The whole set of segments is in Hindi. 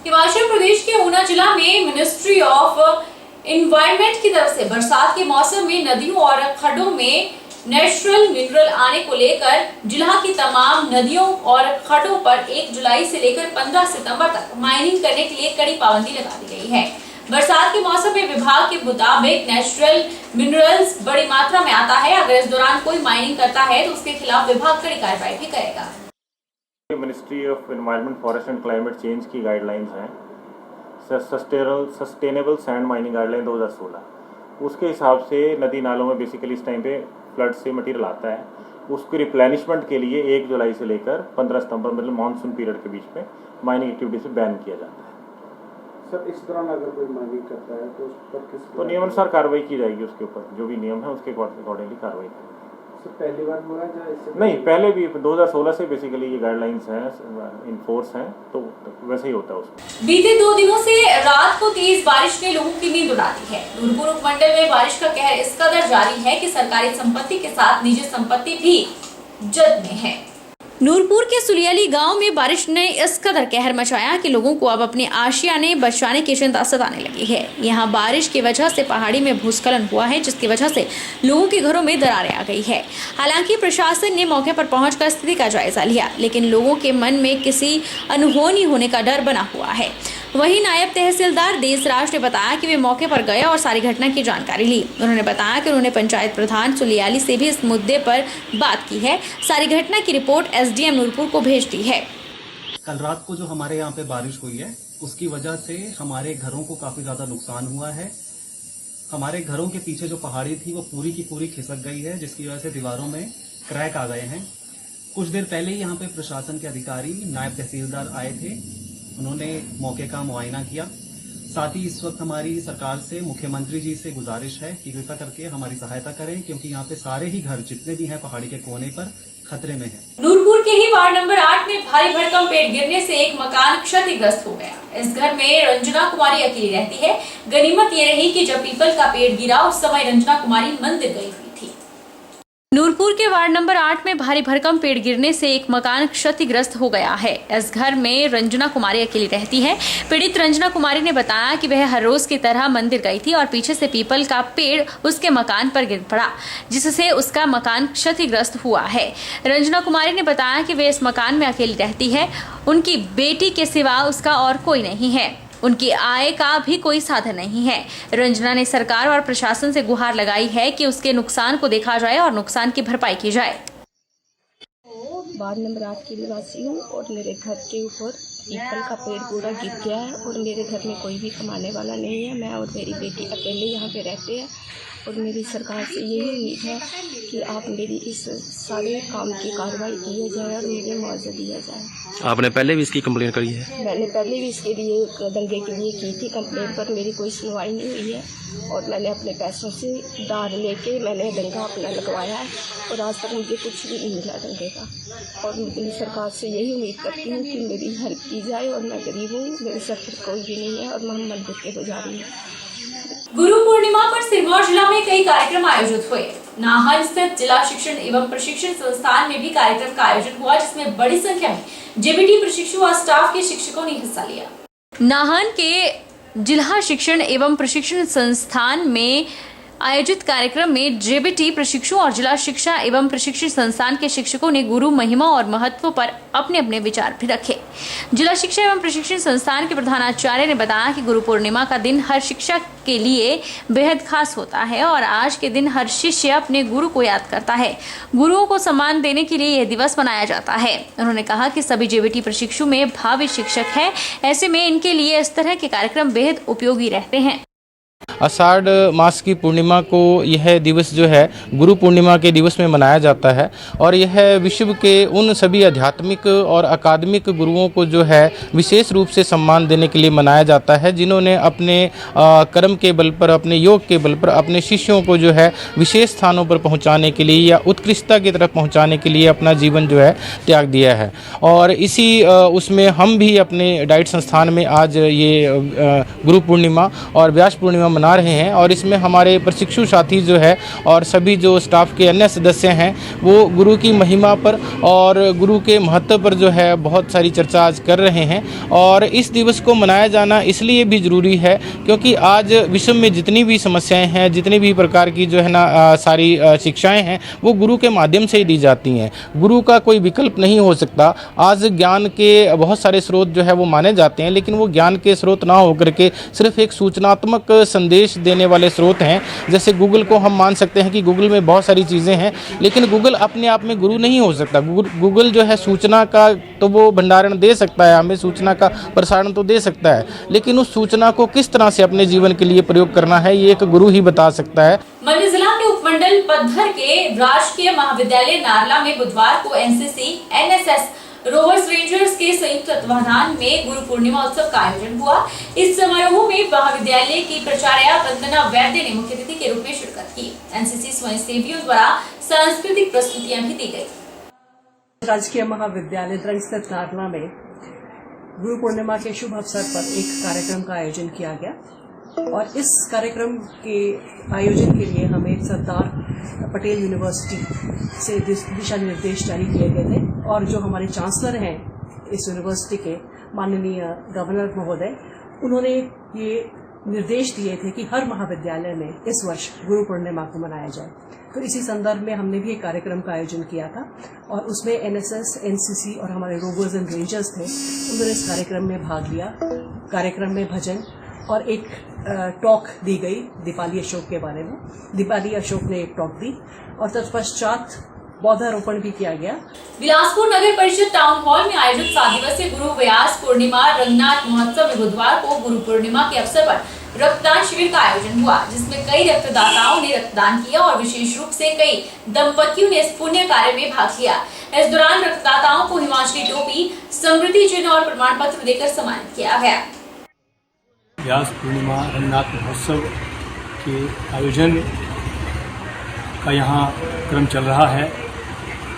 हिमाचल प्रदेश के ऊना जिला में मिनिस्ट्री ऑफ एनवायरनमेंट की तरफ से बरसात के मौसम में नदियों और खड्डों में नेचुरल मिनरल आने को लेकर जिला की तमाम नदियों और खड्डों पर 1 जुलाई से लेकर 15 सितंबर तक माइनिंग करने के लिए कड़ी पाबंदी लगा दी गई है। बरसात के मौसम में विभाग के मुताबिक नेचुरल मिनरल्स बड़ी मात्रा में आता है। अगर इस दौरान कोई माइनिंग करता है तो उसके खिलाफ विभाग कड़ी कार्रवाई भी करेगा। Ministry of environment, forest and climate change की गाइडलाइंस हैं, सस्टेनेबल सैंड माइनिंग गाइडलाइन 2016। उसके हिसाब से नदी नालों में बेसिकली इस टाइम पे फ्लड से मटेरियल आता है, उसके रिप्लेनिशमेंट के लिए 1 जुलाई से लेकर 15 सितंबर मतलब मानसून पीरियड के बीच में माइनिंग एक्टिविटी से बैन किया जाता है। सर, इस दौरान अगर कोई माइनिंग करता है तो उस पर किस तो नियमानुसार कार्रवाई की जाएगी, उसके ऊपर जो भी नियम है उसके अकॉर्डिंगली कार्रवाई करेगी। सर, पहली बार हुआ है या इससे नहीं, पहले भी 2016 से बेसिकली ये गाइडलाइंस हैं, इन फोर्स हैं, तो वैसे ही होता है उसमें। बीते 2 दिनों से रात को तेज बारिश ने लोगों की नींद उड़ा दी है। नूरपुर उपमंडल में बारिश का कहर इस कदर जारी है कि सरकारी संपत्ति के साथ निजी संपत्ति भी जद में है। नूरपुर के सुलियाली गांव में बारिश ने इस कदर कहर मचाया कि लोगों को अब अपने आशियाने बचाने की चिंता सताने लगी है। यहां बारिश की वजह से पहाड़ी में भूस्खलन हुआ है, जिसकी वजह से लोगों के घरों में दरारें आ गई है। हालांकि प्रशासन ने मौके पर पहुंचकर स्थिति का जायजा लिया, लेकिन लोगों के मन में किसी अनहोनी होने का डर बना हुआ है। वहीं नायब तहसीलदार देसराज ने बताया कि वे मौके पर गए और सारी घटना की जानकारी ली। उन्होंने बताया कि उन्होंने पंचायत प्रधान सुलियाली से भी इस मुद्दे पर बात की है। सारी घटना की रिपोर्ट एसडीएम नूरपुर को भेज दी है। कल रात को जो हमारे यहाँ पे बारिश हुई है उसकी वजह से हमारे घरों को काफी ज्यादा नुकसान हुआ है। हमारे घरों के पीछे जो पहाड़ी थी वो पूरी की पूरी खिसक गई है, जिसकी वजह से दीवारों में क्रैक आ गए हैं। कुछ देर पहले ही यहाँ पे प्रशासन के अधिकारी नायब तहसीलदार आए थे, उन्होंने मौके का मुआयना किया। साथ ही इस वक्त हमारी सरकार से, मुख्यमंत्री जी से गुजारिश है कि कृपया करके हमारी सहायता करें, क्योंकि यहाँ पे सारे ही घर जितने भी हैं पहाड़ी के कोने पर खतरे में हैं। नूरपुर के ही वार्ड नंबर 8 में भारी भरकम पेड़ गिरने से एक मकान क्षतिग्रस्त हो गया। इस घर में रंजना कुमारी अकेली रहती है। गनीमत ये रही कि जब पीपल का पेड़ गिरा उस समय रंजना कुमारी मंदिर गई हुई थी। नूरपुर के वार्ड नंबर 8 में भारी भरकम पेड़ गिरने से एक मकान क्षतिग्रस्त हो गया है। इस घर में रंजना कुमारी अकेली रहती है। पीड़ित रंजना कुमारी ने बताया कि वह हर रोज की तरह मंदिर गई थी और पीछे से पीपल का पेड़ उसके मकान पर गिर पड़ा, जिससे उसका मकान क्षतिग्रस्त हुआ है। रंजना कुमारी ने बताया कि वे इस मकान में अकेली रहती है। उनकी बेटी के सिवा उसका और कोई नहीं है। उनकी आय का भी कोई साधन नहीं है। रंजना ने सरकार और प्रशासन से गुहार लगाई है कि उसके नुकसान को देखा जाए और नुकसान की भरपाई की जाए। वार्ड नंबर 8 की निवासी हूँ और मेरे घर के ऊपर पीपल का पेड़ पूरा गिर गया है और मेरे घर में कोई भी कमाने वाला नहीं है। मैं और मेरी बेटी अकेले यहाँ पे रहते हैं और मेरी सरकार से यही उम्मीद है कि आप मेरी इस सारे काम की कार्रवाई किया जाए और मुझे मुआवजा दिया जाए। आपने पहले भी इसकी कंप्लेन करी है? मैंने पहले भी इसके लिए दंगे के लिए की थी कंप्लेन, पर मेरी कोई सुनवाई नहीं हुई है और मैंने अपने पैसों से दार लेके मैंने दंगा अपना लगवाया है और आज तक मुझे कुछ भी नहीं मिला दंगे का। और मैं सरकार से यही उम्मीद करती हूँ कि मेरी हेल्प की जाए और मैं गरीब हूँ, मेरे सर पर कोई भी नहीं है और मैं मंदिर के पुजारी हूँ। गुरु पूर्णिमा पर सिरमौर जिला में कई कार्यक्रम आयोजित हुए। नाहन स्थित जिला शिक्षण एवं प्रशिक्षण संस्थान में भी कार्यक्रम का आयोजन हुआ, जिसमें बड़ी संख्या में जेबीटी प्रशिक्षु और स्टाफ के शिक्षकों ने हिस्सा लिया। नाहन के जिला शिक्षण एवं प्रशिक्षण संस्थान में आयोजित कार्यक्रम में जेबीटी प्रशिक्षु और जिला शिक्षा एवं प्रशिक्षण संस्थान के शिक्षकों ने गुरु महिमा और महत्व पर अपने अपने विचार भी रखे। जिला शिक्षा एवं प्रशिक्षण संस्थान के प्रधानाचार्य ने बताया कि गुरु पूर्णिमा का दिन हर शिक्षक के लिए बेहद खास होता है और आज के दिन हर शिष्य अपने गुरु को याद करता है। गुरुओं को सम्मान देने के लिए यह दिवस मनाया जाता है। उन्होंने कहा कि सभी जेबीटी प्रशिक्षु में भावी शिक्षक है, ऐसे में इनके लिए इस तरह के कार्यक्रम बेहद उपयोगी रहते हैं। आषाढ़ मास की पूर्णिमा को यह दिवस जो है गुरु पूर्णिमा के दिवस में मनाया जाता है और यह विश्व के उन सभी आध्यात्मिक और अकादमिक गुरुओं को जो है विशेष रूप से सम्मान देने के लिए मनाया जाता है, जिन्होंने अपने कर्म के बल पर, अपने योग के बल पर अपने शिष्यों को जो है विशेष स्थानों पर पहुंचाने के लिए या उत्कृष्टता की तरफ पहुंचाने के लिए अपना जीवन जो है त्याग दिया है। और इसी उसमें हम भी अपने डाइट संस्थान में आज ये गुरु पूर्णिमा और व्यास पूर्णिमा पूर्णिमा मना रहे हैं और इसमें हमारे प्रशिक्षु साथी जो है और सभी जो स्टाफ के अन्य सदस्य हैं वो गुरु की महिमा पर और गुरु के महत्व पर जो है बहुत सारी चर्चा आज कर रहे हैं। और इस दिवस को मनाया जाना इसलिए भी ज़रूरी है क्योंकि आज विश्व में जितनी भी समस्याएं हैं, जितनी भी प्रकार की जो है ना सारी शिक्षाएं हैं वो गुरु के माध्यम से ही दी जाती हैं। गुरु का कोई विकल्प नहीं हो सकता। आज ज्ञान के बहुत सारे स्रोत जो है वो माने जाते हैं, लेकिन वो ज्ञान के स्रोत ना होकर के सिर्फ एक सूचनात्मक संदेश देने वाले स्रोत हैं। जैसे गूगल को हम मान सकते हैं कि गूगल में बहुत सारी चीज़ें हैं, लेकिन गूगल अपने आप में गुरु नहीं हो सकता। गूगल जो है सूचना का तो वो भंडारण दे सकता है, हमें सूचना का प्रसारण तो दे सकता है, लेकिन उस सूचना को किस तरह से अपने जीवन के लिए प्रयोग करना है ये एक गुरु ही बता सकता है। मंडी जिला के उपमंडल पद्धर के राजकीय महाविद्यालय नारला में बुधवार को एनसीसी, एनएसएस, रोवर्स रेंजर्स के संयुक्त तत्वाधान में गुरु पूर्णिमा उत्सव का आयोजन हुआ। इस समारोह में महाविद्यालय की प्राचार्य वंदना वैद्य ने मुख्य अतिथि के रूप में शिरकत की। एनसीसी स्वयंसेवियों द्वारा सांस्कृतिक प्रस्तुतियां भी दी गयी। राजकीय महाविद्यालय द्रंग स्थित नारला में गुरु पूर्णिमा के शुभ अवसर पर एक कार्यक्रम का आयोजन किया गया और इस कार्यक्रम के आयोजन के लिए हमें सरदार पटेल यूनिवर्सिटी से दिशा निर्देश जारी किए गए थे और जो हमारे चांसलर हैं इस यूनिवर्सिटी के माननीय गवर्नर महोदय, उन्होंने ये निर्देश दिए थे कि हर महाविद्यालय में इस वर्ष गुरु पूर्णिमा को मनाया जाए। तो इसी संदर्भ में हमने भी एक कार्यक्रम का आयोजन किया था और उसमें एनएसएस, एनसीसी और हमारे रोवर्स एंड रेंजर्स थे, उन्होंने इस कार्यक्रम में भाग लिया। कार्यक्रम में भजन और एक टॉक दी गई दीपाली अशोक के बारे में। दीपाली अशोक ने एक टॉक दी और तत्पश्चात पौधारोपण भी किया गया। बिलासपुर नगर परिषद टाउन हॉल में आयोजित 7 दिवसीय गुरु व्यास पूर्णिमा रंगनाथ महोत्सव में बुधवार को गुरु पूर्णिमा के अवसर पर रक्तदान शिविर का आयोजन हुआ, जिसमें कई रक्तदाताओं ने रक्तदान किया और विशेष रूप से कई दंपतियों ने इस पुण्य कार्य में भाग लिया। इस दौरान रक्तदाताओं को हिमाचली टोपी, समृद्धि चिन्ह और प्रमाण पत्र देकर सम्मानित किया गया। व्यास पूर्णिमा रंगनाथ महोत्सव के आयोजन का यहाँ क्रम चल रहा है।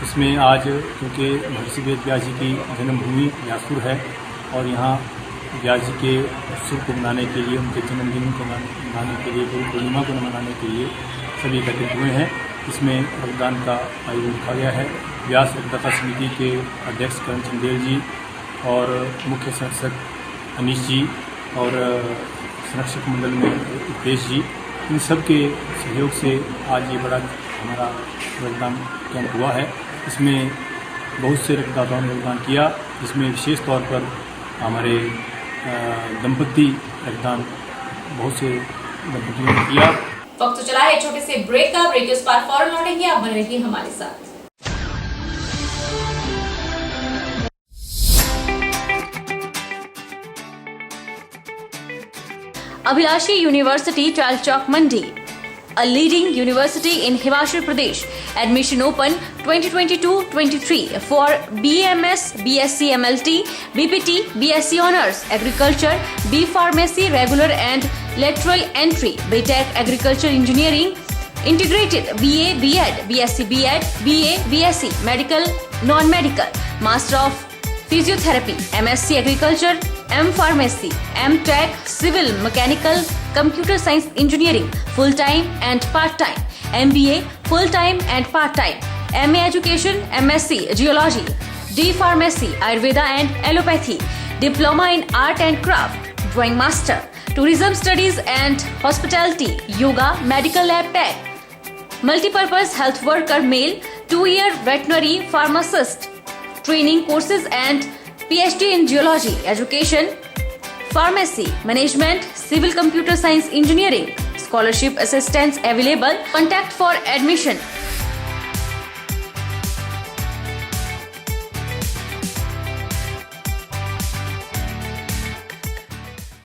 इसमें आज क्योंकि महर्षि वेद व्यास जी की जन्मभूमि व्यासपुर है और यहाँ व्यास जी के उत्सव को मनाने के लिए, उनके जन्मदिन को मनाने के लिए, गुरु पूर्णिमा को मनाने के लिए सभी एकत्रित हुए हैं। इसमें रक्तदान का आयोजन रखा गया है। व्यास रक्तदाता समिति के अध्यक्ष करण चंदेल जी और मुख्य संरक्षक अनीश जी और संरक्षक मंडल में उपेश जी, इन सब के सहयोग से आज ये बड़ा हमारा रक्तदान कैंप हुआ है। इसमें बहुत से रक्तदाताओं ने रक्तदान किया, जिसमें विशेष तौर पर हमारे दंपति रक्तदान बहुत से दंपतियों ने किया। वक्त चला है छोटे से ब्रेक का। ब्रेक के उस पार फौरन लौटेंगे, आप बने रहिए हमारे साथ। Abhilashi University, Chalchok, Mandi, a leading university in Himachal Pradesh. Admission open 2022-23 for BAMS, BSc MLT, BPT, BSc Honours, Agriculture, B Pharmacy, Regular and Lateral Entry, BTech Agriculture Engineering, Integrated, BA, B.Ed, BSc B.Ed, BA, BSc, Medical, Non-Medical, Master of Physiotherapy, MSc Agriculture, M Pharmacy, M Tech, Civil, Mechanical, Computer Science Engineering, full-time and part-time, MBA, full-time and part-time, MA Education, MSc Geology, D Pharmacy, Ayurveda and Allopathy, Diploma in Art and Craft, Drawing Master, Tourism Studies and Hospitality, Yoga, Medical Lab Tech, Multipurpose Health Worker Male, 2-year Veterinary Pharmacist, Training Courses and PhD in Geology, Education, Pharmacy, Management, Civil Computer Science Engineering, Scholarship Assistance available. Contact for admission